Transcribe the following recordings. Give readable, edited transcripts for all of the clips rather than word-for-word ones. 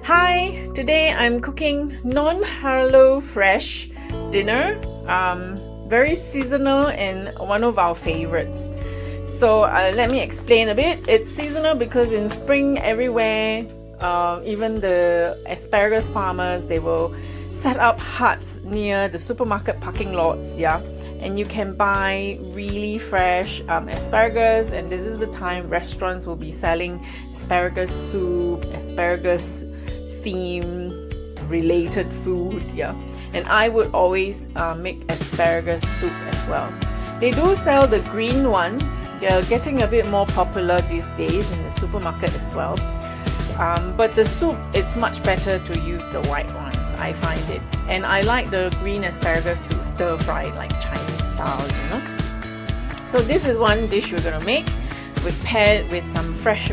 Hi, today I'm cooking non-Hello Fresh dinner, very seasonal and one of our favorites. So let me explain a bit. It's seasonal because in spring everywhere, even the asparagus farmers, they will set up huts near the supermarket parking lots, yeah, and you can buy really fresh asparagus, and this is the time restaurants will be selling asparagus soup, asparagus theme related food, yeah, and I would always make asparagus soup as well. They do sell the green one. They're getting a bit more popular these days in the supermarket as well, but the soup, it's much better to use the white ones, I find it, and I like the green asparagus to stir fry like Chinese style, you know. So this is one dish we're gonna make, paired with some fresh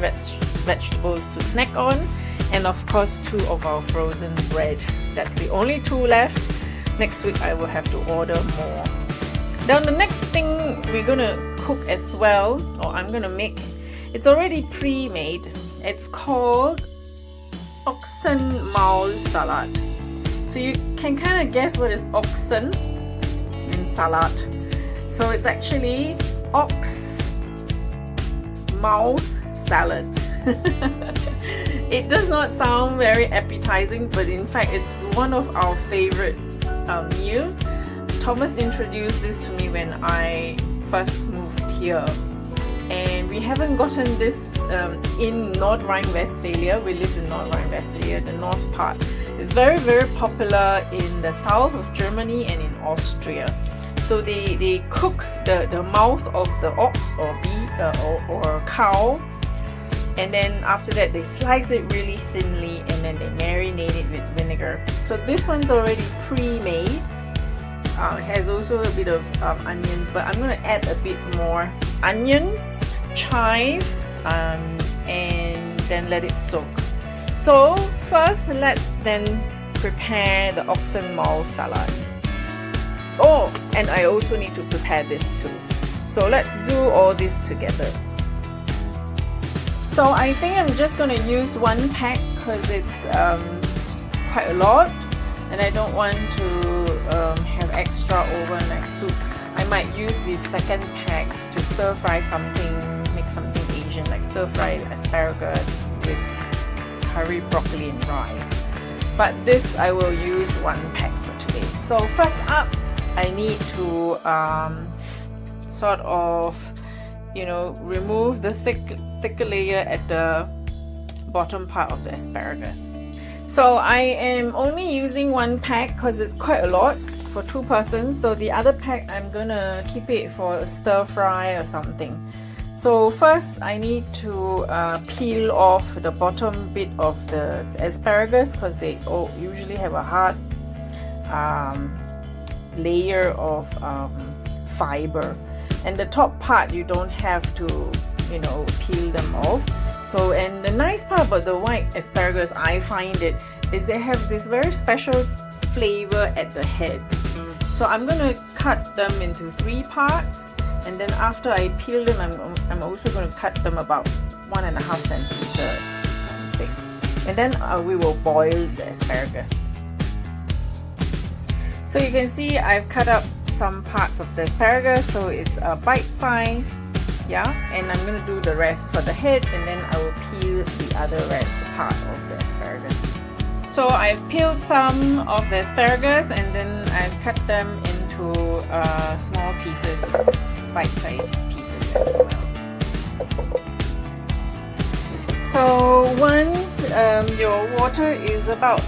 vegetables to snack on, and of course 2 of our frozen bread. That's the only 2 left. Next week I will have to order more. Now the next thing we're gonna cook as well, or I'm gonna make, it's already pre-made. It's called Ochsenmaulsalad. So you can kind of guess what is oxen in salad. So it's actually ox mouth salad. It does not sound very appetizing, but in fact it's one of our favorite meal. Thomas introduced this to me when I first moved here, and we haven't gotten this in North Rhine-Westphalia. We live in North Rhine-Westphalia, the north part. It's very, very popular in the south of Germany and in Austria. So they cook the mouth of the ox or beef or cow, and then after that they slice it really thinly, and then they marinate it with vinegar. So this one's already pre-made. It has also a bit of onions, but I'm going to add a bit more onion, chives, and then let it soak. So first let's then prepare the Ochsenmaulsalad. Oh, and I also need to prepare this too. So let's do all this together. So I think I'm just going to use 1 pack because it's quite a lot, and I don't want to have extra overnight soup. I might use the second pack to stir fry something, make something Asian, like stir fry asparagus with curry broccoli and rice. But this I will use 1 pack for today. So first up, I need to sort of, you know, remove the thicker layer at the bottom part of the asparagus. So I am only using 1 pack because it's quite a lot for 2 persons. So the other pack I'm gonna keep it for a stir fry or something. So first I need to peel off the bottom bit of the asparagus because they usually have a hard layer of fiber, and the top part you don't have to, you know, peel them off. So, and the nice part about the white asparagus, I find it, is they have this very special flavor at the head. So I'm going to cut them into 3 parts, and then after I peel them, I'm also going to cut them about 1.5 centimeter thick, and then we will boil the asparagus. So you can see I've cut up some parts of the asparagus, so it's a bite size, yeah, and I'm going to do the rest for the head, and then I will peel the other part of the asparagus. So I've peeled some of the asparagus, and then I've cut them into small pieces, bite-sized pieces as well. So once your water is about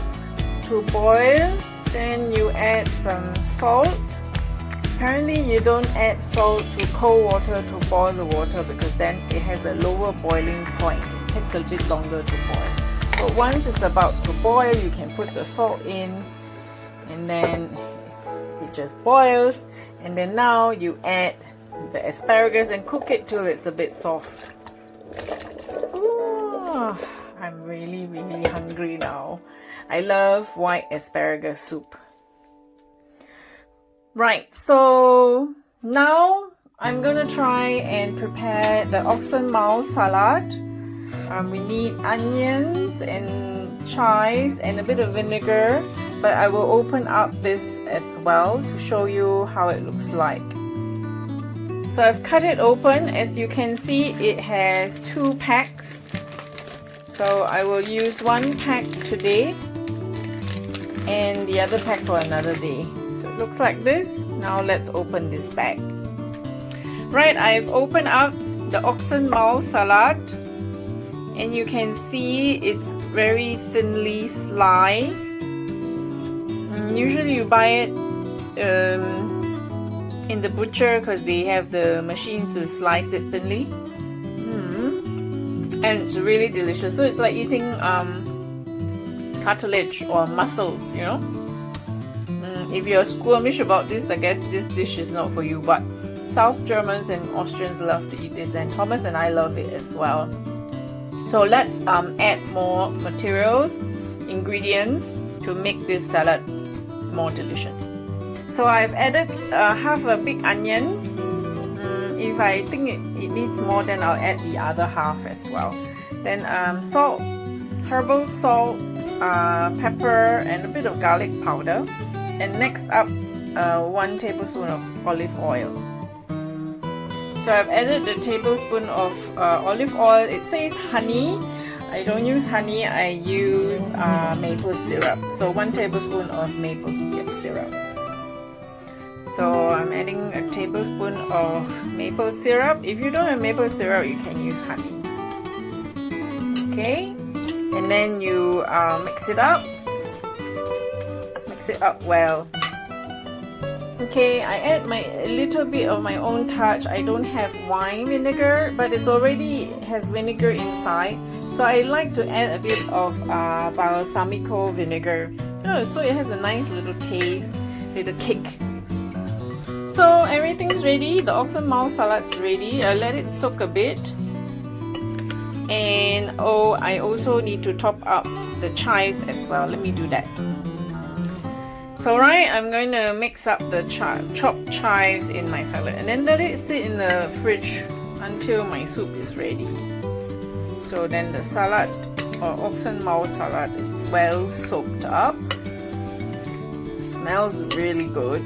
to boil, then you add some salt. Apparently you don't add salt to cold water to boil the water because then it has a lower boiling point. It takes a bit longer to boil. But once it's about to boil, you can put the salt in, and then it just boils, and then now you add the asparagus and cook it till it's a bit soft. Ooh, I'm really, really hungry now. I love white asparagus soup. Right, so now I'm gonna try and prepare the Ochsenmaulsalad. We need onions and chives and a bit of vinegar, but I will open up this as well to show you how it looks like. So I've cut it open. As you can see, it has 2 packs. So I will use 1 pack today and the other pack for another day. So it looks like this. Now let's open this bag. Right, I've opened up the Ochsenmaulsalad, and you can see it's very thinly sliced. Usually you buy it in the butcher because they have the machines to slice it thinly. And it's really delicious. So it's like eating cartilage or mussels, you know. If you're squeamish about this, I guess this dish is not for you, but South Germans and Austrians love to eat this, and Thomas and I love it as well. So let's add more materials, ingredients to make this salad more delicious. So I've added half a big onion. If I think it needs more, then I'll add the other half as well. Then salt, herbal salt, pepper, and a bit of garlic powder. And next up, 1 tablespoon of olive oil. So I've added a tablespoon of olive oil. It says honey. I don't use honey, I use maple syrup. So 1 tablespoon of maple syrup. So I'm adding a tablespoon of maple syrup. If you don't have maple syrup, you can use honey. Okay, and then you mix it up. Mix it up well. Okay, I add a little bit of my own touch. I don't have wine vinegar, but it already has vinegar inside. So I like to add a bit of balsamico vinegar. Oh, so it has a nice little taste, little kick. So everything's ready. The Ochsenmaulsalad's ready. I let it soak a bit. And oh, I also need to top up the chives as well. Let me do that. So right, I'm going to mix up the chopped chives in my salad and then let it sit in the fridge until my soup is ready. So then the salad or Ochsenmaulsalad is well soaked up. Smells really good.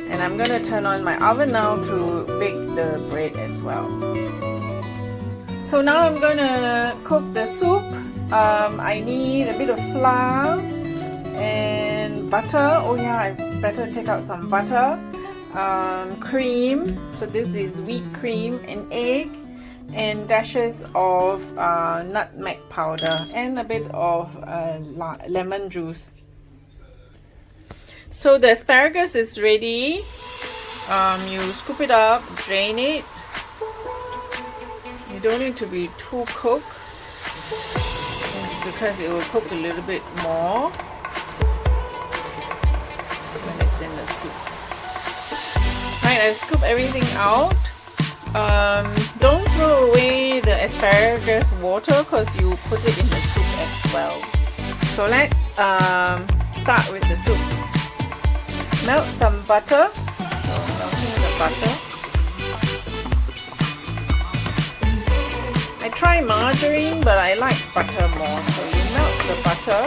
And I'm going to turn on my oven now to bake the bread as well. So now I'm going to cook the soup. I need a bit of flour and butter. Oh yeah, I better take out some butter. Cream. So this is wheat cream, an egg, and dashes of nutmeg powder and a bit of lemon juice. So the asparagus is ready. You scoop it up, drain it. You don't need to be too cooked because it will cook a little bit more when it's in the soup. Right, I scoop everything out. Don't throw away the asparagus water because you put it in the soup as well. So let's start with the soup. Melt some butter. So melting the butter. I try margarine, but I like butter more. So you melt the butter.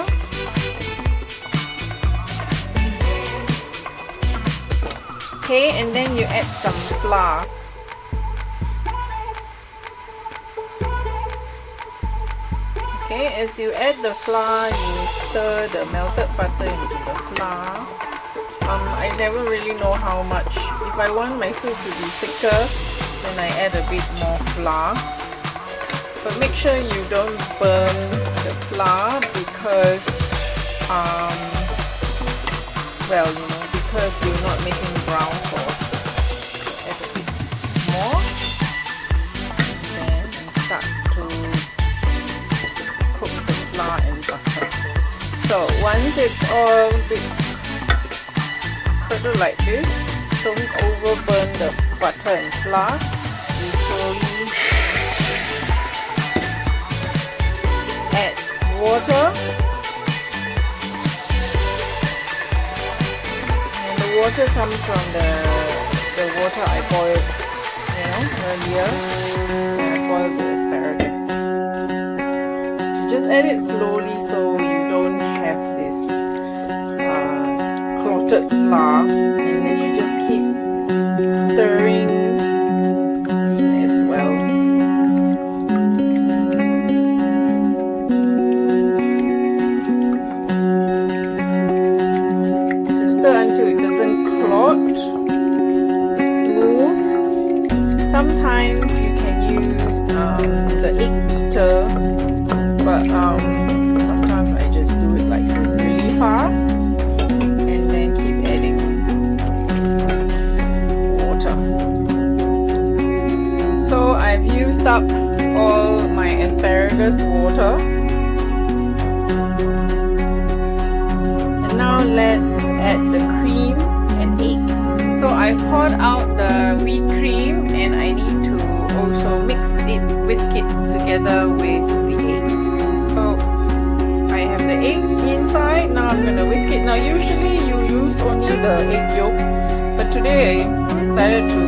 Okay, and then you add some flour. Okay, as you add the flour, you stir the melted butter into the flour. I never really know how much. If I want my soup to be thicker, then I add a bit more flour. But make sure you don't burn the flour because, well, you know, because you're not making brown sauce. So add a bit more. And then start to cook the flour and butter. So once it's all a bit like this, don't overburn the butter and flour. You slowly add water, and the water comes from the water I boiled, you know, earlier. I boiled the asparagus. So just add it slowly so you don't have this clotted flour, and then you just keep stirring it as well. So stir until it doesn't clot. It's smooth. Sometimes you can use the egg beater, but sometimes I just do it like this really fast, and then keep adding water. So I've used up all my asparagus water, and now let's add the cream and egg. So I've poured out the wheat cream, and I need to also whisk it together with the egg. So I have the egg inside. Now I'm gonna whisk it. Now usually you use only the egg yolk, but today I decided to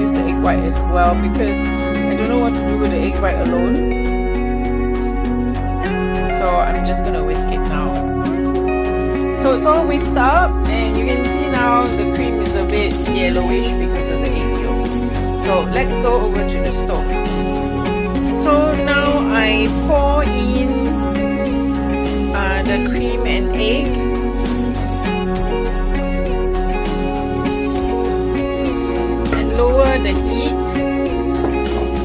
use the egg white as well because I don't know what to do with the egg white alone. So I'm just gonna whisk it now. So it's all whisked up, and you can see now the cream is a bit yellowish because of the egg yolk. So let's go over to the stove. So now I pour in the cream and egg. And lower the heat,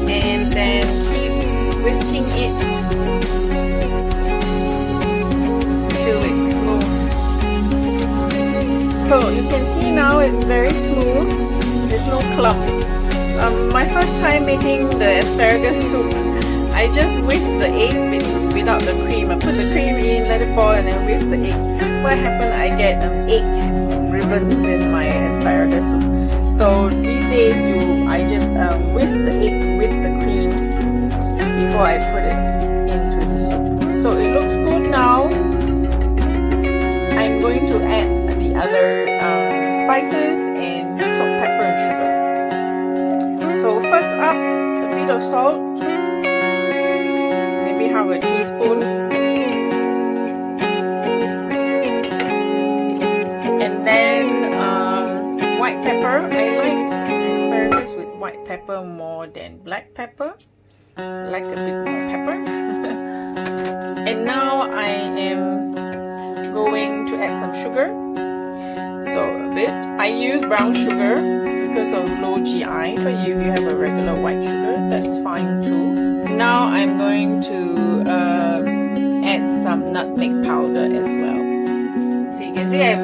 and then keep whisking it till it's smooth. So you can see now it's very smooth. There's no clump. My first time making the asparagus soup, I just whisked the egg without the cream. I put the cream in, let it boil, and then whisk the egg. What happened? I get egg ribbons in my asparagus soup. So these days, I just whisk the egg with the cream before I put it into the soup. So it looks good now. I'm going to add the other spices and salt, pepper, and sugar. So first up, a bit of salt, maybe half a teaspoon, and then white pepper. I like asparagus with white pepper more than black pepper. I like a bit more pepper. And now I am going to add some sugar. So a bit. I use brown sugar because of low GI, but if you have a regular white sugar, that's fine too. Now I'm going to add some nutmeg powder as well. So you can see I've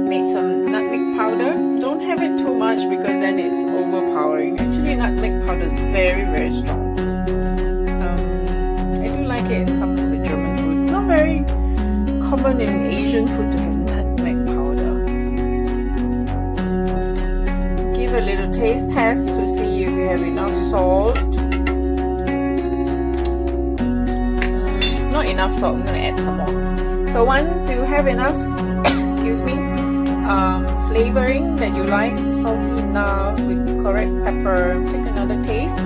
made some nutmeg powder. Don't have it too much because then it's overpowering. Actually, nutmeg powder is very, very strong. I do like it in some of the German food. It's not very common in Asian food to have nutmeg powder. Give a little taste test to see if you have enough salt. Not enough salt, I'm going to add some more. So once you have enough, excuse me, flavoring that you like, salty enough with correct pepper, take another taste.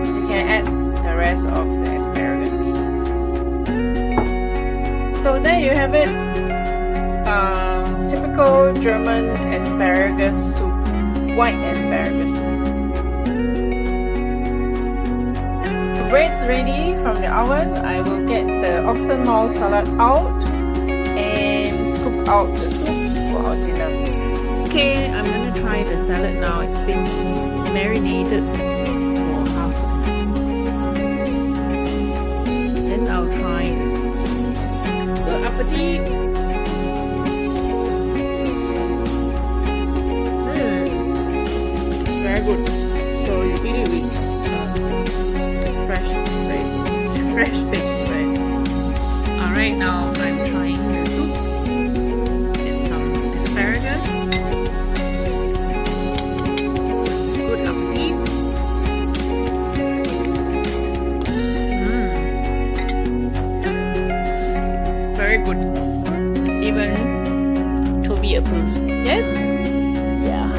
You can add the rest of the asparagus in. So there you have it. Typical German asparagus soup, white asparagus soup. Bread's ready from the oven. I will get the Ochsenmaulsalad out and scoop out the soup for our dinner. Okay, I'm gonna try the salad now. It's been marinated for half an hour. Then I'll try the soup. Good appetit! Very good. So you eat it with fresh baked bread. Alright, now I'm trying the soup. It's some asparagus. Good appetit. Very good. Even Toby approves. Yes? Yeah.